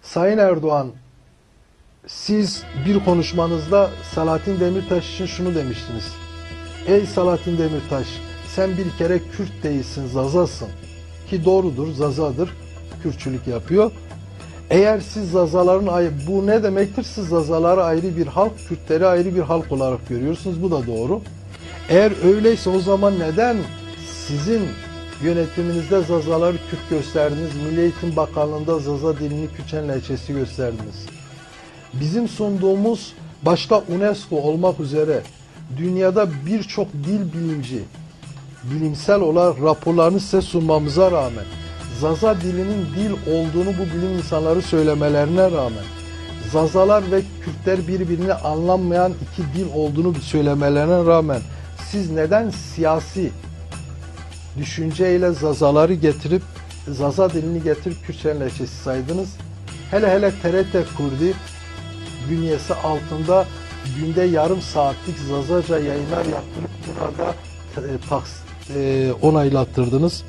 Sayın Erdoğan, siz bir konuşmanızda Selahattin Demirtaş için şunu demiştiniz. Ey Selahattin Demirtaş, sen bir kere Kürt değilsin, Zazasın. Ki doğrudur, Zazadır, Kürtçülük yapıyor. Eğer siz Zazaların, bu ne demektir? Siz Zazaları ayrı bir halk, Kürtleri ayrı bir halk olarak görüyorsunuz. Bu da doğru. Eğer öyleyse o zaman neden sizin yönetiminizde Zazaları Kürt gösterdiniz? Milli Eğitim Bakanlığı'nda Zaza dilini Kürtçen lehçesi gösterdiniz. Bizim sunduğumuz başta UNESCO olmak üzere dünyada birçok dil bilimci, bilimsel olarak raporlarını size sunmamıza rağmen, Zaza dilinin dil olduğunu bu bilim insanları söylemelerine rağmen, Zazalar ve Kürtler birbirini anlamayan iki dil olduğunu söylemelerine rağmen, siz neden siyasi düşünceyle Zazaları getirip, Zaza dilini getirip Kürtçen lehçesi saydınız? Hele TRT Kurdi bünyesi altında günde yarım saatlik Zazaca yayınlar yaptırıp burada onaylattırdınız.